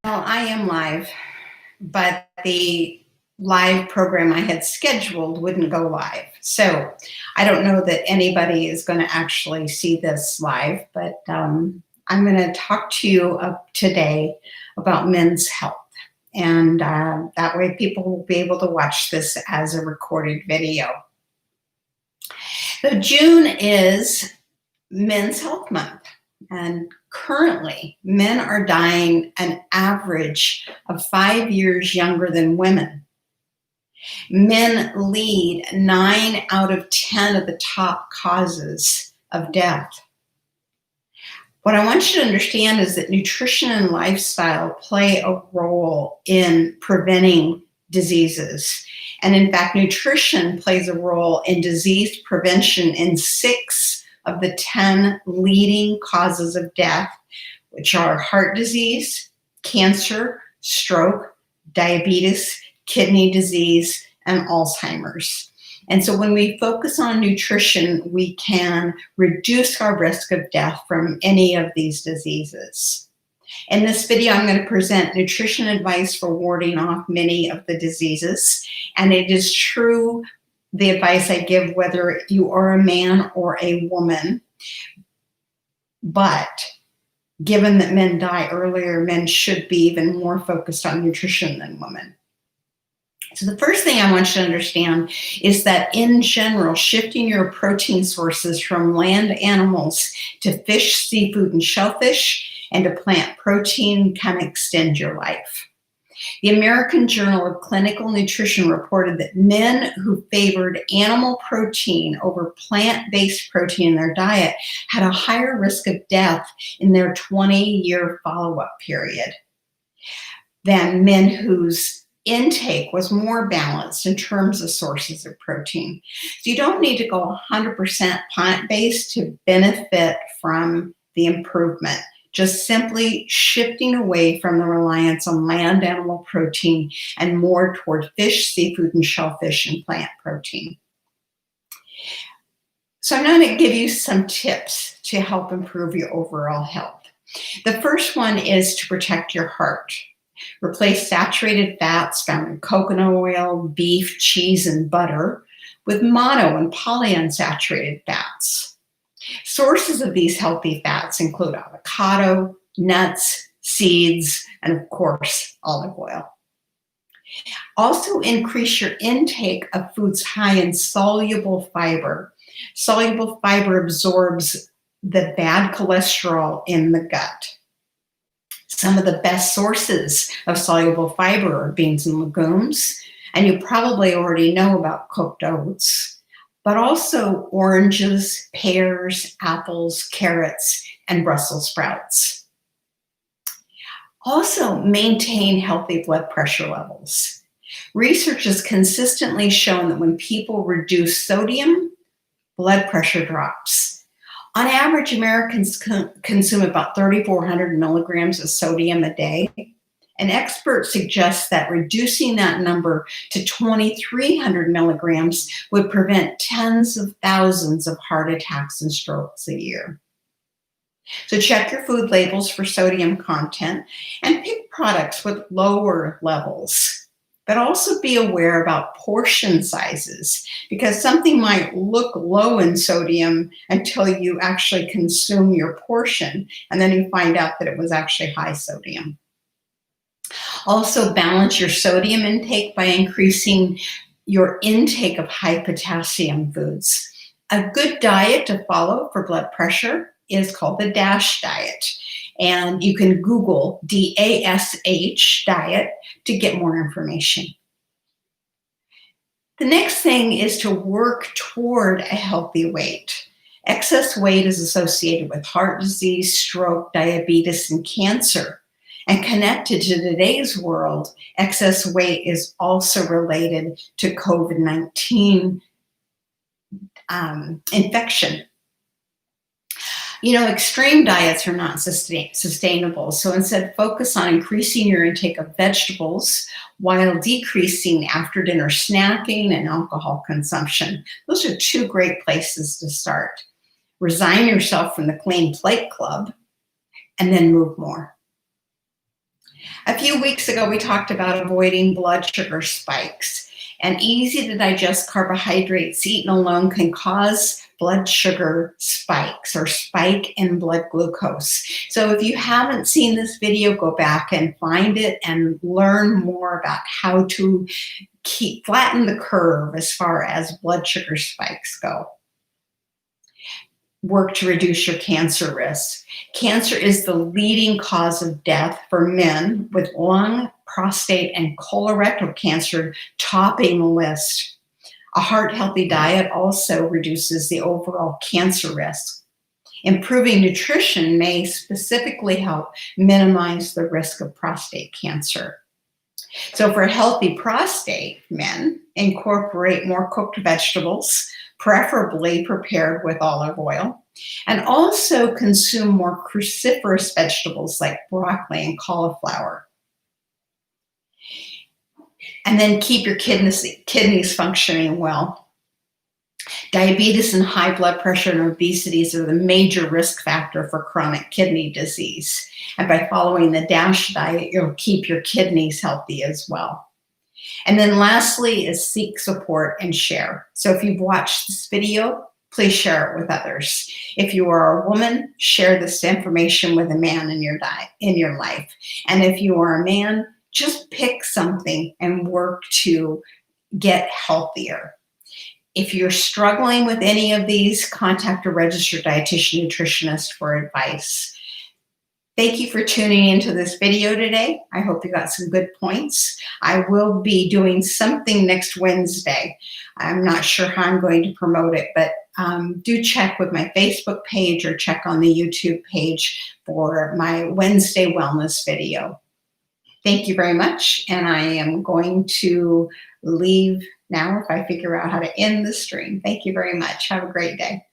Well, I am live, but the live program I had scheduled wouldn't go live. So I don't know that anybody is going to actually see this live, but I'm going to talk to you today about men's health. And that way people will be able to watch this as a recorded video. So June is Men's Health Month. And currently, men are dying an average of 5 years younger than women. Men lead 9 out of 10 of the top causes of death. What I want you to understand is that nutrition and lifestyle play a role in preventing diseases. And in fact, nutrition plays a role in disease prevention in 6 of the 10 leading causes of death, which are heart disease, cancer, stroke, diabetes, kidney disease, and Alzheimer's. And so when we focus on nutrition, we can reduce our risk of death from any of these diseases. In this video, I'm going to present nutrition advice for warding off many of the diseases. And it is true, the advice I give, whether you are a man or a woman. But given that men die earlier, men should be even more focused on nutrition than women. So the first thing I want you to understand is that in general, shifting your protein sources from land animals to fish, seafood, and shellfish, and to plant protein can extend your life. The American Journal of Clinical Nutrition reported that men who favored animal protein over plant-based protein in their diet had a higher risk of death in their 20-year follow-up period than men whose intake was more balanced in terms of sources of protein. So you don't need to go 100% plant-based to benefit from the improvement. Just simply shifting away from the reliance on land animal protein and more toward fish, seafood, and shellfish and plant protein. So I'm going to give you some tips to help improve your overall health. The first one is to protect your heart. Replace saturated fats found in coconut oil, beef, cheese, and butter with mono and polyunsaturated fats. Sources of these healthy fats include avocado, nuts, seeds, and of course, olive oil. Also increase your intake of foods high in soluble fiber. Soluble fiber absorbs the bad cholesterol in the gut. Some of the best sources of soluble fiber are beans and legumes, and you probably already know about cooked oats, but also oranges, pears, apples, carrots, and Brussels sprouts. Also, maintain healthy blood pressure levels. Research has consistently shown that when people reduce sodium, blood pressure drops. On average, Americans consume about 3,400 milligrams of sodium a day. And experts suggest that reducing that number to 2,300 milligrams would prevent tens of thousands of heart attacks and strokes a year. So check your food labels for sodium content and pick products with lower levels. But also be aware about portion sizes, because something might look low in sodium until you actually consume your portion, and then you find out that it was actually high sodium. Also, balance your sodium intake by increasing your intake of high potassium foods. A good diet to follow for blood pressure is called the DASH diet. And you can Google DASH diet to get more information. The next thing is to work toward a healthy weight. Excess weight is associated with heart disease, stroke, diabetes, and cancer. And connected to today's world, excess weight is also related to COVID-19 infection. You know, extreme diets are not sustainable. So instead, focus on increasing your intake of vegetables while decreasing after dinner snacking and alcohol consumption. Those are 2 great places to start. Resign yourself from the clean plate club and then move more. A few weeks ago, we talked about avoiding blood sugar spikes. And easy to digest carbohydrates eaten alone can cause blood sugar spikes or spike in blood glucose. So if you haven't seen this video, go back and find it and learn more about how to flatten the curve as far as blood sugar spikes go. Work to reduce your cancer risk. Cancer is the leading cause of death for men, with lung, prostate, and colorectal cancer topping the list. A heart-healthy diet also reduces the overall cancer risk. Improving nutrition may specifically help minimize the risk of prostate cancer. So for a healthy prostate, men incorporate more cooked vegetables, preferably prepared with olive oil, and also consume more cruciferous vegetables like broccoli and cauliflower. And then keep your kidneys functioning well. Diabetes and high blood pressure and obesity are the major risk factor for chronic kidney disease. And by following the DASH diet, you'll keep your kidneys healthy as well. And then lastly is seek support and share. So if you've watched this video, please share it with others. If you are a woman, share this information with a man in your life. And if you are a man, just pick something and work to get healthier. If you're struggling with any of these, contact a registered dietitian nutritionist for advice. Thank you for tuning into this video today. I hope you got some good points. I will be doing something next Wednesday. I'm not sure how I'm going to promote it, but do check with my Facebook page or check on the YouTube page for my Wednesday wellness video. Thank you very much, and I am going to leave now if I figure out how to end the stream. Thank you very much. Have a great day.